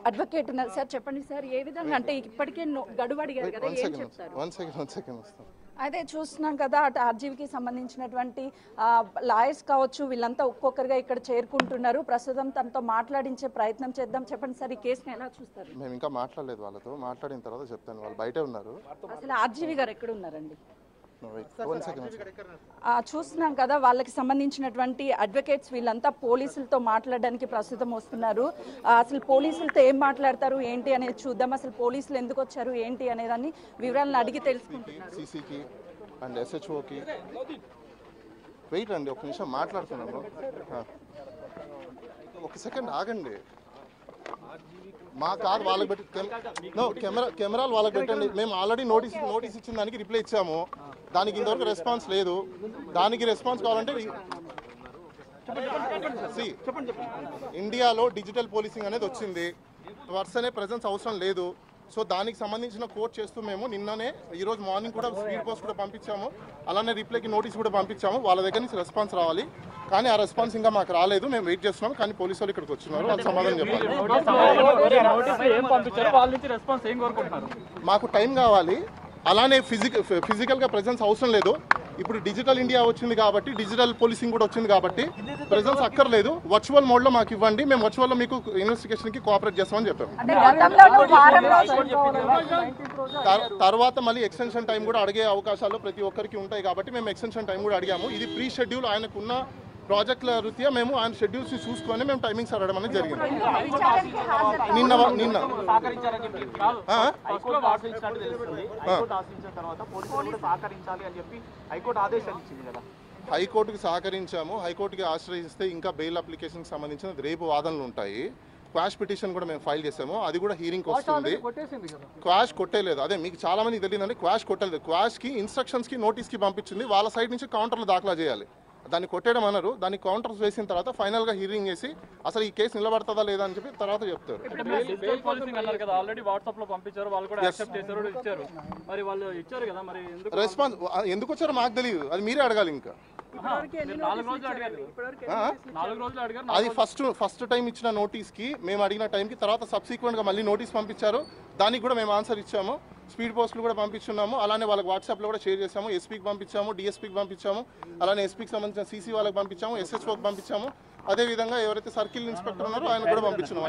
Advocate ఉన్నారు sir, చెప్పండి sir ఏ విధంగా అంటే ఇప్పటికే గడువు అడిగారు కదా, ఏం చెప్తారు? వన్ సెకండ్ అయితే చూస్తున్నాం కదా అటు ఆర్జీవికి సంబంధించినటువంటి లాయర్స్ కావచ్చు వీళ్ళంతా ఒక్కొక్కరుగా ఇక్కడ చేరుకుంటున్నారు. ప్రస్తుతం తనతో మాట్లాడించే ప్రయత్నం చేద్దాం. చెప్పండి సార్, ఈ కేసుని ఎలా చూస్తారు? మేము ఇంకా మాట్లాడలేదు వాళ్ళతో, మాట్లాడిన తర్వాత చెప్తాను. వాళ్ళు బయటే ఉన్నారు. అసలు ఆర్జీవి గారు ఎక్కడ ఉన్నారండి? చూస్తున్నాం కదా వాళ్ళకి సంబంధించినటువంటి అడ్వకేట్స్ వీళ్ళంతా పోలీసులతో మాట్లాడడానికి ప్రస్తుతం వస్తున్నారు. అసలు పోలీసులతో ఏం మాట్లాడతారు ఏంటి అనేది చూద్దాం. అసలు పోలీసులు ఎందుకు వచ్చారు ఏంటి అనేదాన్ని వివరాలను అడిగి తెలుసుకుంటున్నారు. సీసీకి అండ్ ఎస్హెచ్ఓకి వెయిట్ అండి, ఒక నిమిషం మాట్లాడుతున్నాను. ఒక సెకండ్ ఆగండి. మా కాదు వాళ్ళకి పెట్టి కెమెరాలు వాళ్ళకి పెట్టండి. మేము ఆల్రెడీ నోటీస్ ఇచ్చిన దానికి రిప్లై ఇచ్చాము. దానికి ఇంతవరకు రెస్పాన్స్ లేదు. దానికి రెస్పాన్స్ కావాలంటే ఇండియాలో డిజిటల్ పోలీసింగ్ అనేది వచ్చింది. వర్సనే ప్రెజెన్స్ అవసరం లేదు. సో దానికి సంబంధించిన కోర్ట్ చేస్తూ మేము నిన్ననే ఈరోజు మార్నింగ్ కూడా స్పీడ్ పోస్ట్ కూడా పంపించాము. అలానే రిప్లైకి నోటీస్ కూడా పంపించాము. వాళ్ళ దగ్గర నుంచి రెస్పాన్స్ రావాలి, కానీ ఆ రెస్పాన్స్ ఇంకా మాకు రాలేదు. మేము వెయిట్ చేస్తున్నాం, కానీ పోలీసు వాళ్ళు ఇక్కడికి వచ్చినారు. వాళ్ళు సమాధానం చెప్పాలి. మాకు టైం కావాలి. అలానే ఫిజికల్గా ప్రెజెన్స్ అవసరం లేదు. ఇప్పుడు డిజిటల్ ఇండియా వచ్చింది కాబట్టి, డిజిటల్ పోలీసింగ్ కూడా వచ్చింది కాబట్టి ప్రెజెన్స్ అక్కర్లేదు. వర్చువల్ మోడ్లో మాకు ఇవ్వండి, మేము వర్చువల్లో మీకు ఇన్వెస్టిగేషన్కి కోఆపరేట్ చేస్తామని చెప్పాము. తర్వాత మళ్ళీ ఎక్స్టెన్షన్ టైం కూడా అడిగే అవకాశాలు ప్రతి ఒక్కరికి ఉంటాయి కాబట్టి మేము ఎక్స్టెన్షన్ టైం కూడా అడిగాము. ఇది ప్రీ షెడ్యూల్ ఆయనకున్న ప్రాజెక్టుల రీత్యా మేము ఆయన షెడ్యూల్స్ చూసుకొని మేము టైమింగ్స్ అడగడం అనేది జరిగింది. నిన్న హైకోర్టుకి సహకరించాము. హైకోర్టుకి ఆశ్రయిస్తే ఇంకా బెయిల్ అప్లికేషన్కి సంబంధించిన రేపు వాదనలు ఉంటాయి. క్వాష్ పిటిషన్ కూడా మేము ఫైల్ చేసాము. అది కూడా హీరింగ్కి వస్తుంది. క్వాష్ కొట్టేలేదు, అదే మీకు చాలా మందికి తెలియదండి. క్వాష్ కొట్టలేదు. క్వాష్కి ఇన్స్ట్రక్షన్స్కి నోటీస్కి పంపించింది. వాళ్ళ సైడ్ నుంచి కౌంటర్లు దాఖలా చేయాలి. దాన్ని కొట్టేయడం అన్నారు. దాన్ని కౌంటర్స్ వేసిన తర్వాత ఫైనల్గా హీరింగ్ చేసి అసలు ఈ కేసు నిలబడుతుందా లేదా అని చెప్పి తర్వాత చెప్తారు. రెస్పాన్స్ ఎందుకు వచ్చారో మాకు తెలియదు, అది మీరే అడగాలి. ఇంకా అది ఫస్ట్ టైం ఇచ్చిన నోటీస్కి మేము అడిగిన టైంకి తర్వాత సబ్సిక్వెంట్గా మళ్ళీ నోటీస్ పంపించారు. దానికి కూడా మేము ఆన్సర్ ఇచ్చాము. స్పీడ్ పోస్టులు కూడా పంపించున్నాము. అలానే వాళ్ళకి వాట్సాప్లో కూడా షేర్ చేసాము. ఎస్పీకి పంపించాము, డిఎస్పీకి పంపించాము, అలానే ఎస్పీకి సంబంధించిన సీసీ వాళ్ళకి పంపించాము, ఎస్హెచ్ఓకి పంపించాము. అదేవిధంగా ఎవరైతే సర్కిల్ ఇన్స్పెక్టర్ ఉన్నారో ఆయన కూడా పంపించున్నాము.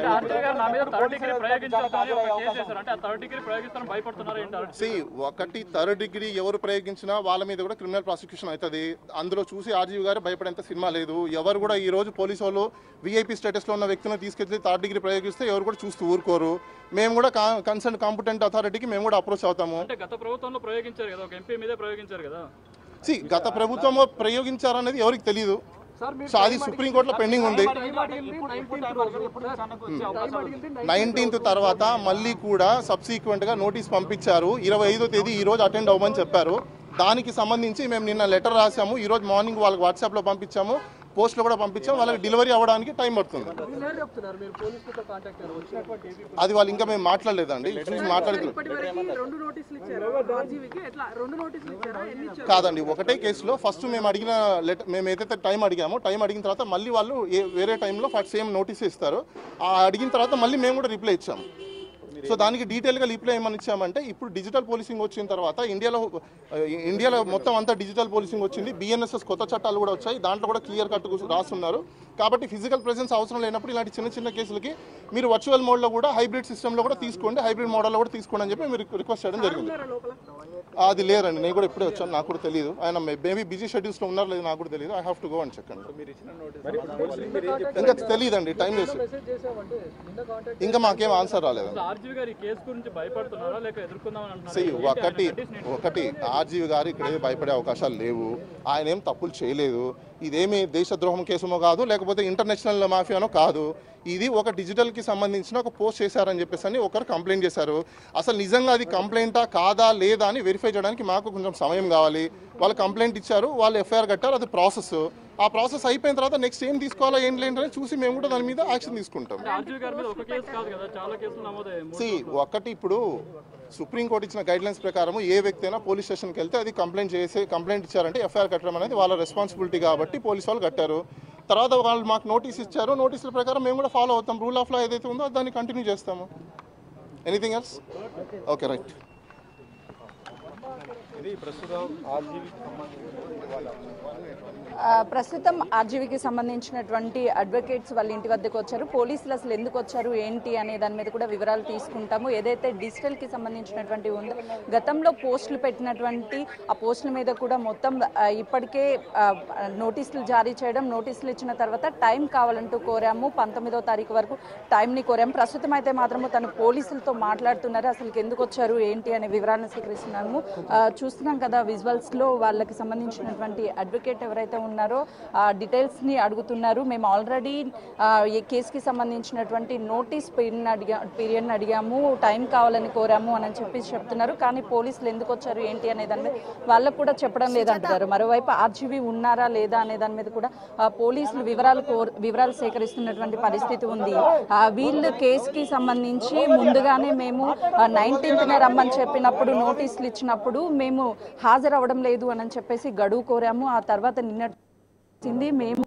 ఒకటి థర్డ్ డిగ్రీ ఎవరు ప్రయోగించినా వాళ్ళ మీద కూడా క్రిమినల్ ప్రాసిక్యూషన్ అవుతుంది. అందులో చూసి ఆర్జీవి గారు భయపడేంత సినిమా లేదు. ఎవరు కూడా ఈ రోజు పోలీసు వాళ్ళు వీఐపీ స్టేటస్లో ఉన్న వ్యక్తిని తీసుకెళ్లి థర్డ్ డిగ్రీ ప్రయోగిస్తే ఎవరు కూడా చూస్తూ ఊరుకోరు. మేము కూడా కన్సర్న్ కాంపిటెంట్ అథారిటీకి మేము కూడా అప్రోచ్ అవుతాము. గత ప్రభుత్వంలో ప్రయోగించారు కదా, ఒక ఎంపీ మీద ప్రయోగించారు కదా. గత ప్రభుత్వంలో ప్రయోగించారనేది ఎవరికి తెలియదు. సో అది సుప్రీంకోర్టులో పెండింగ్ ఉంది. 19th తర్వాత మళ్ళీ కూడా సబ్సిక్వెంట్గా నోటీస్ పంపించారు. 25వ తేదీ ఈ రోజు అటెండ్ అవ్వమని చెప్పారు. దానికి సంబంధించి మేము నిన్న లెటర్ రాసాము. ఈరోజు మార్నింగ్ వాళ్ళకి వాట్సాప్లో పంపించాము, పోస్ట్లో కూడా పంపించాము. వాళ్ళకి డెలివరీ అవ్వడానికి టైం పడుతుంది. అది వాళ్ళు ఇంకా మేము మాట్లాడలేదండి. కాదండి, ఒకటే కేసులో ఫస్ట్ మేము అడిగిన మేము ఏదైతే టైం అడిగిన తర్వాత మళ్ళీ వాళ్ళు వేరే టైంలో సేమ్ నోటీస్ ఇస్తారు. అడిగిన తర్వాత మళ్ళీ మేము కూడా రిప్లై ఇచ్చాము. సో దానికి డీటెయిల్గా రిప్లై ఏమని ఇచ్చామంటే, ఇప్పుడు డిజిటల్ పోలీసింగ్ వచ్చిన తర్వాత ఇండియాలో మొత్తం అంతా డిజిటల్ పోలీసింగ్ వచ్చింది. బిఎన్ఎస్ఎస్ కొత్త చట్టాలు కూడా వచ్చాయి. దాంట్లో కూడా క్లియర్ కట్ రాస్తున్నారు. కాబట్టి ఫిజికల్ ప్రెజెన్స్ అవసరం లేనప్పుడు ఇలాంటి చిన్న కేసులకి మీరు వర్చువల్ మోడ్లో కూడా హైబ్రిడ్ సిస్టంలో కూడా తీసుకోండి, హైబ్రిడ్ మోడల్లో కూడా తీసుకోండి అని చెప్పి మీరు రిక్వెస్ట్ చేయడం జరిగింది. అది లేరండి, నేను కూడా ఇప్పుడే వచ్చాను, నాకు కూడా తెలియదు. ఆయన మేబీ బిజీ షెడ్యూల్స్లో ఉన్నారు లేదు నాకు కూడా తెలియదు. I have to go and check అండి. ఇంకా తెలియదండి, టైం లేదు. ఇంకా మాకేం ఆన్సర్ రాలేదు. ఒకటి ఆర్జీవి గారు ఇక్కడ భయపడే అవకాశాలు లేవు. ఆయన ఏం తప్పులు చేయలేదు. ఇదేమి దేశద్రోహం కేసుమో కాదు, లేకపోతే ఇంటర్నేషనల్ మాఫియానో కాదు. ఇది ఒక డిజిటల్కి సంబంధించిన ఒక పోస్ట్ చేశారని చెప్పేసి ఒకరు కంప్లైంట్ చేశారు. అసలు నిజంగా అది కంప్లైంటా కాదా లేదా అని వెరిఫై చేయడానికి మాకు కొంచెం సమయం కావాలి. వాళ్ళు కంప్లైంట్ ఇచ్చారు, వాళ్ళు ఎఫ్ఐఆర్ కట్టారు, అది ప్రాసెస్. ఆ ప్రాసెస్ అయిపోయిన తర్వాత నెక్స్ట్ ఏం తీసుకోవాలా ఏం లేదని చూసి మేము కూడా దాని మీద యాక్షన్ తీసుకుంటాం. ఒకటి ఇప్పుడు సుప్రీంకోర్టు ఇచ్చిన గైడ్లైన్స్ ప్రకారం ఏ వ్యక్తి అయినా పోలీస్ స్టేషన్కి వెళ్తే అది కంప్లైంట్ ఇచ్చారంటే ఎఫ్ఐఆర్ కట్టడం అనేది వాళ్ళ రెస్పాన్సిబిలిటీ కాబట్టి పోలీసు వాళ్ళు కట్టారు. తర్వాత వాళ్ళు మాకు నోటీస్ ఇచ్చారు, నోటీసుల ప్రకారం మేము కూడా ఫాలో అవుతాం. రూల్ ఆఫ్ లా ఏదైతే ఉందో దాన్ని కంటిన్యూ చేస్తాము. Anything else? Okay, right. ప్రస్తుతం ఆర్జీవీకి సంబంధించినటువంటి అడ్వకేట్స్ వాళ్ళ ఇంటి వద్దకు వచ్చారు. పోలీసులు అసలు ఎందుకు వచ్చారు ఏంటి అనే దాని మీద కూడా వివరాలు తీసుకుంటాము. ఏదైతే డిజిటల్కి సంబంధించినటువంటి ఉందో గతంలో పోస్టులు పెట్టినటువంటి ఆ పోస్టుల మీద కూడా మొత్తం ఇప్పటికే నోటీసులు జారీ చేయడం, నోటీసులు ఇచ్చిన తర్వాత టైం కావాలంటూ కోరాము. 19వ తారీఖు వరకు టైంని కోరాము. ప్రస్తుతం అయితే మాత్రము తను పోలీసులతో మాట్లాడుతున్నారు. అసలు ఎందుకు వచ్చారు ఏంటి అనే వివరాలను స్వీకరిస్తున్నాము. చూస్తున్నాం కదా విజువల్స్లో వాళ్ళకి సంబంధించినటువంటి అడ్వకేట్ ఎవరైతే ఉన్నారో డీటెయిల్స్ని అడుగుతున్నారు. మేము ఆల్రెడీ ఈ కేసుకి సంబంధించినటువంటి నోటీస్ పీరియడ్ని అడిగాము, టైం కావాలని కోరాము అని చెప్పి చెప్తున్నారు. కానీ పోలీసులు ఎందుకు వచ్చారు ఏంటి అనే దాని మీద వాళ్ళకు కూడా చెప్పడం లేదంటున్నారు. మరోవైపు ఆర్జీవీ ఉన్నారా లేదా అనే దాని మీద కూడా పోలీసులు వివరాలు సేకరిస్తున్నటువంటి పరిస్థితి ఉంది. వీళ్ళు కేసుకి సంబంధించి ముందుగానే మేము 19th రమ్మని చెప్పినప్పుడు నోటీసులు ఇచ్చినప్పుడు మేము హాజరవ్వడం లేదు అని చెప్పేసి గడువు కోరాము. ఆ తర్వాత నిన్న మేము